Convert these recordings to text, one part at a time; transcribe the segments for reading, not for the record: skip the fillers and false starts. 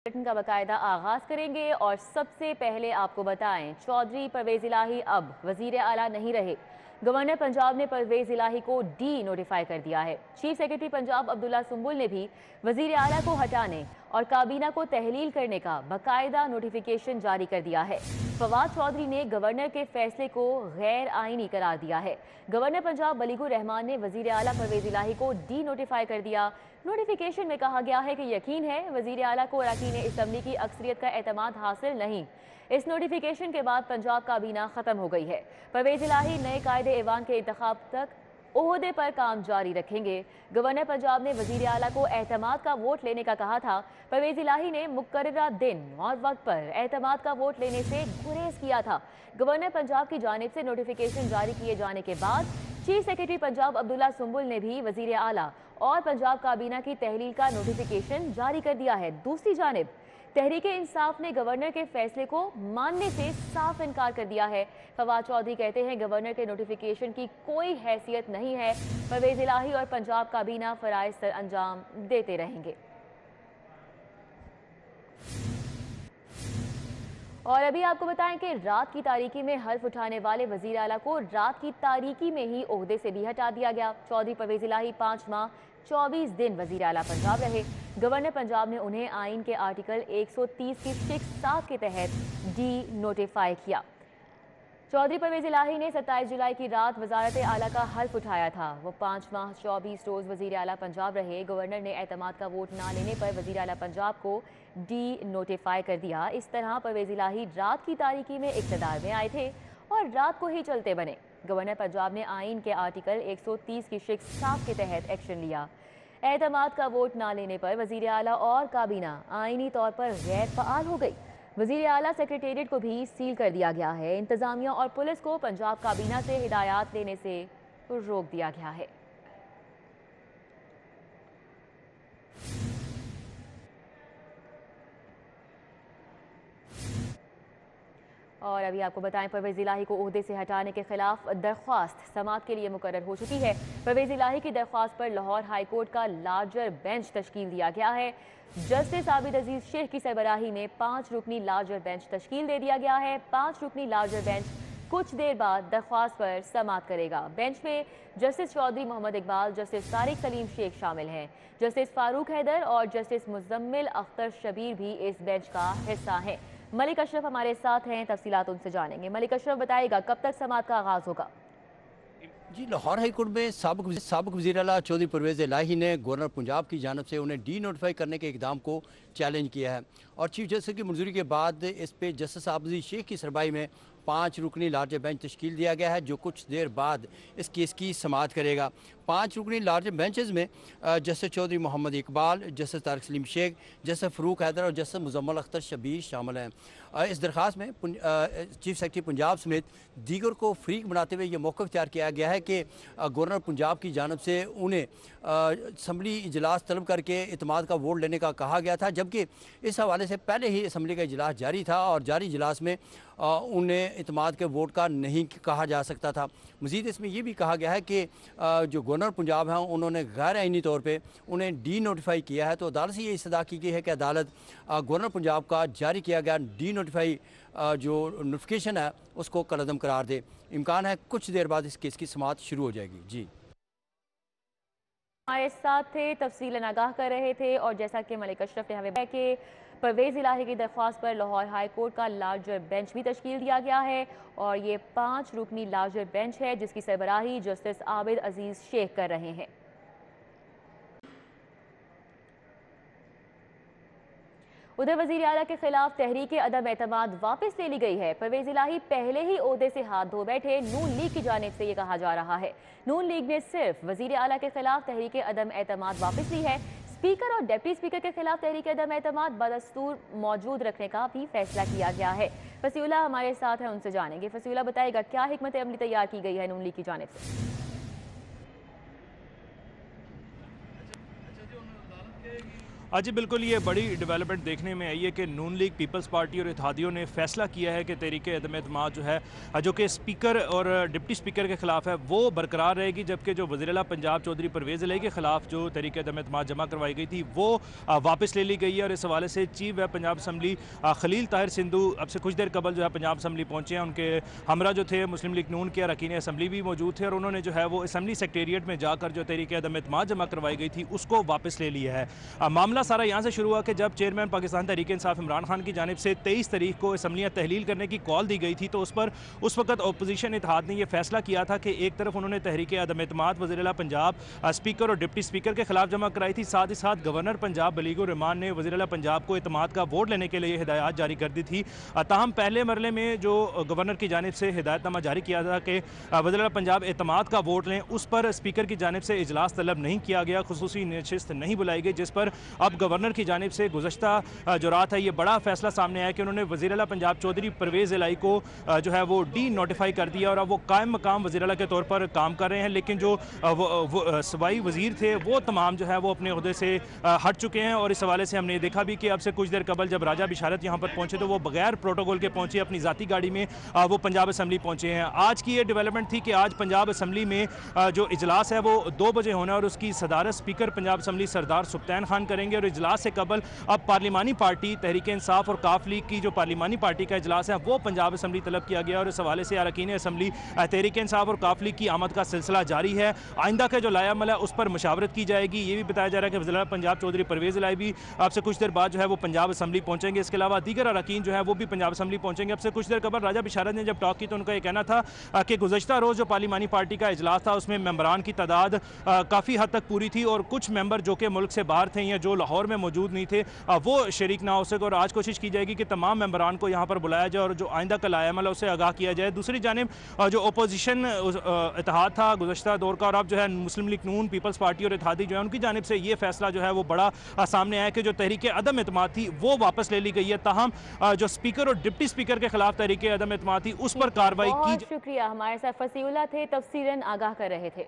Bulletin का बाकायदा आगाज करेंगे और सबसे पहले आपको बताएं, चौधरी परवेज इलाही अब वजीर आला नहीं रहे। गवर्नर पंजाब ने परवेज इलाही को डी नोटिफाई कर दिया है। चीफ सेक्रेटरी पंजाब अब्दुल्ला सुंबुल ने भी वजीर आला को हटाने और काबीना को तहलील करने का बाकायदा नोटिफिकेशन जारी कर दिया है। फवाद चौधरी ने गवर्नर के फैसले को गैर आईनी करार दिया है। गवर्नर पंजाब बलीगुर रहमान ने वजीर आला परवेज इलाही को डी नोटिफाई कर दिया। नोटिफिकेशन में कहा गया है कि यकीन है वजीर आला को अरकान असम्बली की अक्सरियत का एतमाद हासिल नहीं। इस नोटिफिकेशन के बाद पंजाब काबीना खत्म हो गई है। परवेज इलाही नए कायदे ऐवान के इंतखाब तक ओहदे पर काम जारी रखेंगे। गवर्नर पंजाब ने वजीर आला को एतमाद का वोट लेने का कहा था। परवेज इलाही ने मुकर्ररा दिन और वक्त पर एतमाद का वोट लेने से गुरेज किया था। गवर्नर पंजाब की जानिब से नोटिफिकेशन जारी किए जाने के बाद चीफ सेक्रेटरी पंजाब अब्दुल्ला सुंबुल ने भी वजीर आला और पंजाब काबीना की तहलील का नोटिफिकेशन जारी कर दिया है। दूसरी जानिब तहरीके इंसाफ ने गवर्नर के फैसले को मानने से साफ इनकार कर दिया है। फवाद चौधरी कहते हैं गवर्नर के नोटिफिकेशन की कोई हैसियत नहीं है। परवेज इलाही और पंजाब काबीना फराइज सर अंजाम देते रहेंगे। और अभी आपको बताएं कि रात की तारीकी में हल्फ उठाने वाले वजीर आला को रात की तारीकी में ही ओहदे से भी हटा दिया गया। चौधरी परवेज इलाही 5 माह 24 दिन वजीर आला पंजाब रहे। गवर्नर पंजाब ने उन्हें आइन के आर्टिकल 130 की शिक 7 के तहत डी नोटिफाई किया। चौधरी परवेज इलाही ने 27 जुलाई की रात वजारत आला का हल्फ उठाया था। वो 5 माह 24 रोज वजीर आला पंजाब रहे। गवर्नर ने एतमाद का वोट ना लेने पर वजीर आला पंजाब को डी नोटिफाई कर दिया। इस तरह परवेज इलाही रात की तारीकी में इक़्तिदार में आए थे और रात को ही चलते बने। गवर्नर पंजाब ने आइन के आर्टिकल 130 की शिक 7 के तहत एक्शन लिया। एतमाद का वोट ना लेने पर वजीर आला और काबीना आइनी तौर पर गैर फ़आल हो गई। वजीर आला सेक्रेटेरिएट को भी सील कर दिया गया है। इंतजामिया और पुलिस को पंजाब काबीना से हिदायत लेने से रोक दिया गया है। और अभी आपको बताएं, परवेज इलाही को ओहदे से हटाने के खिलाफ दरख्वास्त समाअत के लिए मुकर्रर हो चुकी है। परवेज इलाही की दरख्वास्त पर लाहौर हाई कोर्ट का लार्जर बेंच तश्कील दिया गया है। जस्टिस आबिद अजीज शेख की सरबराही में 5 रुकनी लार्जर बेंच तश्कील दे दिया गया है। 5 रुकनी लार्जर बेंच कुछ देर बाद दरख्वास्त पर समाअत करेगा। बेंच में जस्टिस चौधरी मोहम्मद इकबाल, जस्टिस तारिक सलीम शेख शामिल हैं। जस्टिस फारूक हैदर और जस्टिस मुजम्मिल अख्तर शबीर भी इस बेंच का हिस्सा हैं। मलिक अशरफ हमारे साथ हैं, तफसीलात उनसे जानेंगे। मलिक अशरफ, बताइएगा कब तक समाअत का आगाज होगा? जी, लाहौर हाई कोर्ट में साबिक वज़ीर आला चौधरी परवेज़ इलाही ने गवर्नर पंजाब की जानब से उन्हें डी नोटिफाई करने के इकदाम को चैलेंज किया है और चीफ जस्टिस की मंजूरी के बाद इस पे जस्टिस आबिद शेख की सरबराही में 5 रुकनी लार्जर बेंच तश्कील दिया गया है, जो कुछ देर बाद इस केस की समाअत करेगा। 5 रुकनी लार्जर बेंचेस में justice Chaudhry Mohammad Iqbal, justice Tariq Saleem Sheikh, justice Farooq Haider और जस्टिस मुजम्मिल अख्तर शबीर शामिल हैं। इस दरख्वास्त में चीफ सेक्रेटरी पंजाब समेत दीगर को फ्रीक बनाते हुए ये मौक़िफ़ इख्तियार किया गया है कि गवर्नर पंजाब की जानब से उन्हें असम्बली इजलास तलब करके इतमाद का वोट लेने का कहा गया था, जबकि इस हवाले से पहले ही असम्बली का इजलास जारी था और जारी इजलास में उन्हें इतमाद के वोट का नहीं कहा जा सकता था। मज़ीद इसमें यह भी कहा गया है कि जो गवर्नर पंजाब हैं उन्होंने गैर आइनी तौर पर उन्हें डी नोटिफाई किया है, तो अदालत से ये इस्तदा की गई है कि अदालत गवर्नर पंजाब का जारी किया गया डी नोटिफाई जो नोटिफिकेशन है उसको कलअदम करार दे। इम्कान है कुछ देर बाद इस केस की समाअत शुरू हो जाएगी। जी, हमारे साथ थे, तफसीलन आगाह कर रहे थे। और जैसा कि मलिक अशरफ ने हमें बताया कि परवेज इलाही की दरख्वास्त पर लाहौर हाई कोर्ट का लार्जर बेंच भी तश्कील दिया गया है और ये 5 रुकनी लार्जर बेंच है जिसकी सरबराही जस्टिस आबिद अजीज शेख कर रहे हैं। उधर वजीर आला के खिलाफ तहरीक अदम एतमाद वापस ले ली गई है। परवेज इलाही पहले ही ओहदे से हाथ धो बैठे। नून लीग की जानिब से ये कहा जा रहा है। नून लीग ने सिर्फ वजीर आला के खिलाफ तहरीक अदम एतमाद वापस ली है। स्पीकर और डिप्टी स्पीकर के खिलाफ तहरीक अदम एतमाद बदस्तूर मौजूद रखने का भी फैसला किया गया है। फसीउल्लाह हमारे साथ है, उनसे जानेंगे। फसीउल्लाह, बताएगा क्या हिकमत अमली तैयार की गई है नून लीग की जानिब से? जी बिल्कुल, ये बड़ी डेवलपमेंट देखने में आई है कि नून लीग, पीपल्स पार्टी और इत्तेहादियों ने फैसला किया है कि तहरीके अदम एतमाद जो है, जो कि स्पीकर और डिप्टी स्पीकर के खिलाफ है, वो बरकरार रहेगी, जबकि जो वज़ीर आला पंजाब चौधरी परवेज़ इलाही के खिलाफ जो तहरीके अदम एतमाद जमा करवाई गई थी वो वापस ले ली गई है। और इस हवाले से चीफ है पंजाब असम्बली खलील ताहिर सिंधु अब से कुछ देर कबल जो है पंजाब असम्बली पहुँचे हैं। उनके हमरा जो थे मुस्लिम लीग नून के अरकान असम्बली भी मौजूद थे और उन्होंने जो है वो असम्बली सेक्रेटेरिएट में जाकर जो तहरीके अदम एतमाद जमा करवाई गई थी उसको वापस ले लिया है। मामला सारा यहाँ से शुरू हुआ कि जब चेयरमैन पाकिस्तान तहरीक इंसाफ इमरान खान की जानिब से 23 तारीख को असम्बलियाँ तहलील करने की कॉल दी गई थी, तो उस पर उस वक्त अपोजिशन इत्तेहाद ने यह फैसला किया था कि एक तरफ उन्होंने तहरीक अदम एतमाद वज़ीर आला पंजाब स्पीकर और डिप्टी स्पीकर के खिलाफ जमा कराई थी, साथ ही साथ गवर्नर पंजाब बलीगुर रहमान ने वज़ीर आला पंजाब को एतमाद का वोट लेने के लिए हिदायत जारी कर दी थी। ताहम पहले मरले में जो गवर्नर की जानिब से हिदायतनामा जारी किया था कि वज़ीर आला पंजाब एतमाद का वोट लें, उस पर स्पीकर की जानिब से इजलास तलब नहीं किया गया, खुसूसी नशिस्त नहीं बुलाई गई, जिस पर अब गवर्नर की जानिब से गुज़श्ता जो रात है ये बड़ा फैसला सामने आया कि उन्होंने वज़ीर आला पंजाब चौधरी परवेज़ इलाही को जो है वो डी नोटिफाई कर दिया और अब वो कायम मकाम वज़ीर आला के तौर पर काम कर रहे हैं। लेकिन जो वो सूबाई वज़ीर थे वो तमाम जो है वो अपने ओहदे से हट चुके हैं। और इस हवाले से हमने देखा भी कि अब से कुछ देर कबल जब राजा बिशारत यहाँ पर पहुँचे तो वो बगैर प्रोटोकॉल के पहुँचे, अपनी ज़ाती गाड़ी में वो पंजाब असम्बली पहुँचे हैं। आज की ये डेवलपमेंट थी कि आज पंजाब असम्बली में जो इजलास है वो 2 बजे होना है और उसकी सदारत स्पीकर पंजाब असम्बली सरदार सुल्तान खान करेंगे। और इजलास से कबल अब पार्लिमानी पार्टी तहरीक इंसाफ और काफ लीग की जो पार्लिमानी पार्टी का इजलास है वो पंजाब असम्बली तलब किया गया और इस हवाले से अरकान असम्बली तहरीक इंसाफ और काफ लीग की आमद का सिलसिला जारी है। आइंदा का जो लायामल है उस पर मशावरत की जाएगी। ये भी बताया जा रहा है कि वज़ीर आला पंजाब चौधरी परवेज़ इलाही भी अब से कुछ देर बाद जो है वो पंजाब असम्बली पहुँचेंगे। इसके अलावा दीगर अरकान जो है वो भी पंजाब असम्बली पहुँचेंगे। अब से कुछ देर कबल राजा बिशारत ने जब टॉक की तो उनका ये कहना था कि गुज़श्ता रोज़ जो पार्लिमानी पार्टी का इजलास था उसमें मेंबरान की तादाद काफ़ी हद तक पूरी थी और कुछ मेंबर जो कि मुल्क से बाहर थे या जो लाहौर में मौजूद नहीं थे वो शरीक ना हो सके। और आज कोशिश की जाएगी कि तमाम मेंबरान को यहाँ पर बुलाया जाए और जो आइंदा का लायामल है उसे आगाह किया जाए। दूसरी जानिब जो अपोजिशन इत्तेहाद था गुज़श्ता दौर का और अब जो है मुस्लिम लीग नून, पीपल्स पार्टी और इत्तेहादी जो है उनकी जानिब से ये फैसला जो है वो बड़ा सामने आया कि जो तहरीक अदम एतमाद थी वो वापस ले ली गई है। ताहम जो स्पीकर और डिप्टी स्पीकर के खिलाफ तहरीक अदम एतमाद थी उस पर कार्रवाई की। शुक्रिया, हमारे साथ फसीउल्लाह थे, तफसीरन आगाह कर रहे थे।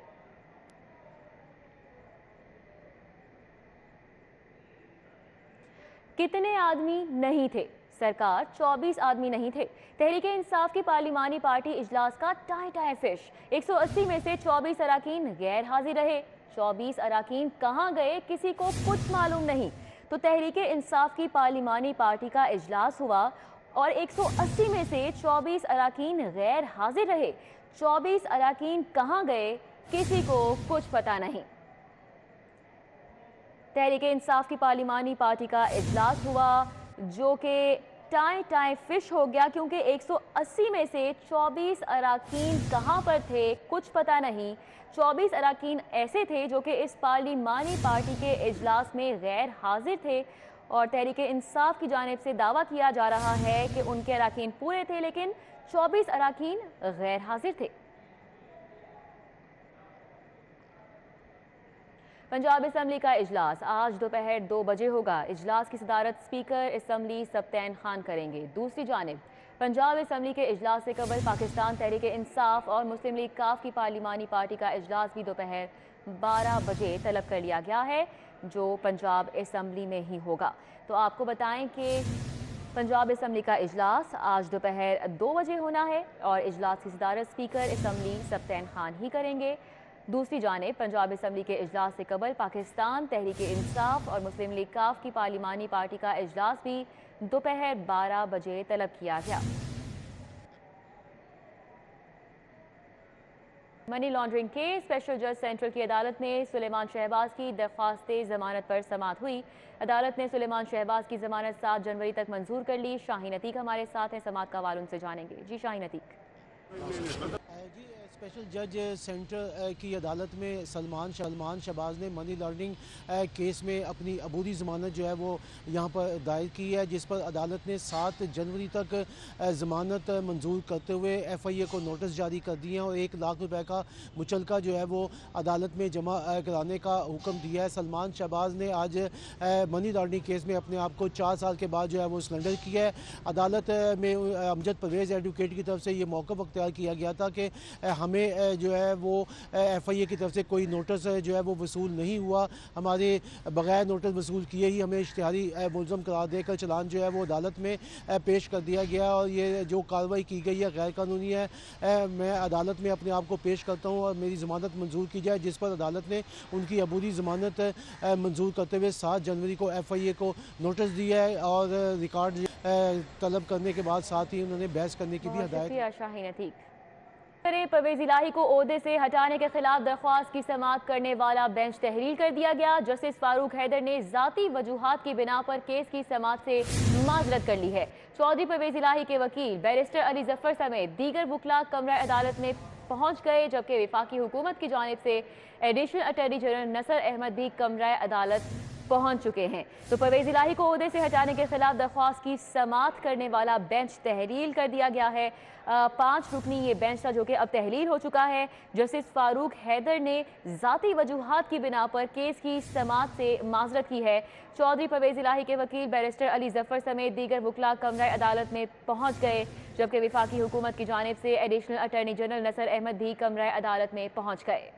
कितने आदमी नहीं थे? सरकार 24 आदमी नहीं थे। तहरीक इंसाफ की पार्लिमानी पार्टी इजलास का टाई फिश। 180 में से 24 अरकान गैर हाजिर रहे। 24 अरकान कहाँ गए किसी को कुछ मालूम नहीं। तो तहरीक इंसाफ की पार्लिमानी पार्टी का इजलास हुआ और 180 में से 24 अरकान गैर हाजिर रहे। 24 अरकान कहाँ गए किसी को कुछ पता नहीं। तहरीक इंसाफ की पार्लिमानी पार्टी का इजलास हुआ जो कि टाई फिश हो गया क्योंकि 180 में से 24 अरकान कहाँ पर थे कुछ पता नहीं। 24 अरकान ऐसे थे जो कि इस पार्लिमानी पार्टी के इजलास में गैर हाजिर थे और तहरीक इंसाफ की जानिब से दावा किया जा रहा है कि उनके अरकान पूरे थे लेकिन 24 अरकान गैर हाजिर थे। पंजाब असम्बली का इजलास आज दोपहर 2 बजे होगा। इजलास की सदारत स्पीकर असम्बली सुल्तान खान करेंगे। दूसरी जानिब पंजाब असम्बली के इजलास से कबल पाकिस्तान तहरीक इंसाफ और मुस्लिम लीग काफ की पार्लिमानी पार्टी का इजलास भी दोपहर 12 बजे तलब कर लिया गया है जो पंजाब असम्बली में ही होगा। तो आपको बताएं कि पंजाब असम्बली का इजलास आज दोपहर 2 बजे होना है और इजलास की सदारत स्पीकर असम्बली सुल्तान खान ही करेंगे। दूसरी जानिब पंजाब असम्बली के इजलास से कबल पाकिस्तान तहरीक इंसाफ और मुस्लिम लीग काफ की पार्लिमानी पार्टी का इजलास भी दोपहर 12 बजे तलब किया गया। मनी लॉन्ड्रिंग के स्पेशल जज सेंट्रल की अदालत में सुलेमान शहबाज की दरख्वास्त जमानत पर समाअत हुई। अदालत ने सुलेमान शहबाज की जमानत 7 जनवरी तक मंजूर कर ली। शाहीन अतीक हमारे साथ हैं, समाअत का हवाला उनसे जानेंगे। जी शाहीन अतीक। स्पेशल जज सेंटर की अदालत में सलमान शहबाज ने मनी लॉन्ड्रिंग केस में अपनी अबूरी ज़मानत जो है वो यहाँ पर दायर की है, जिस पर अदालत ने 7 जनवरी तक ज़मानत मंजूर करते हुए FIA को नोटिस जारी कर दिए हैं और 1 लाख रुपए का मुचलका जो है वो अदालत में जमा कराने का हुक्म दिया है। सलमान शहबाज ने आज मनी लॉन्ड्रिंग केस में अपने आप को 4 साल के बाद जो है वो सरेंडर किया है। अदालत में अमजद परवेज़ एडवोकेट की तरफ से ये मौक़िफ़ अख्तियार किया गया था कि हमें जो है वो FIA की तरफ से कोई नोटिस जो है वो वसूल नहीं हुआ। हमारे बगैर नोटिस वसूल किए ही हमें इश्तिहारी मुलज़म करार देकर चलान जो है वो अदालत में पेश कर दिया गया और ये जो कार्रवाई की गई है गैर कानूनी है। मैं अदालत में अपने आप को पेश करता हूँ और मेरी ज़मानत मंजूर की जाए, जिस पर अदालत ने उनकी अबूरी ज़मानत मंजूर करते हुए 7 जनवरी को FIA को नोटिस दिया है और रिकॉर्ड तलब करने के बाद साथ ही उन्होंने बहस करने की भी हिदायत। परवेज इलाही को ओहदे से हटाने के खिलाफ दरख्वास्त की समाअत करने वाला बेंच तहरील कर दिया गया। जस्टिस फारूक हैदर ने जाती वजूहात की बिना पर केस की समाअत से माजरत कर ली है। चौधरी परवेज इलाही के वकील बैरिस्टर अली जफर समेत दीगर वकला कमरा अदालत में पहुंच गए, जबकि वफाकी हुकूमत की जानिब से एडिशनल अटॉर्नी जनरल नसर अहमद भी कमरा अदालत पहुंच चुके हैं। तो परवेज इलाही को ओहदे से हटाने के खिलाफ दरख्वास्त की समाअत करने वाला बेंच तहरील कर दिया गया है। 5 रुकनी ये बेंच था जो कि अब तहलील हो चुका है। जस्टिस फारूक हैदर ने जाती वजूहात की बिना पर केस की समाअत से माजरत की है। चौधरी परवेज इलाही के वकील बैरिस्टर अली जफर समेत दीगर वकला कमरा अदालत में पहुंच गए, जबकि वफाकी हुकूमत की जानिब से एडिशनल अटॉर्नी जनरल नसर अहमद भी कमरा अदालत में पहुंच गए।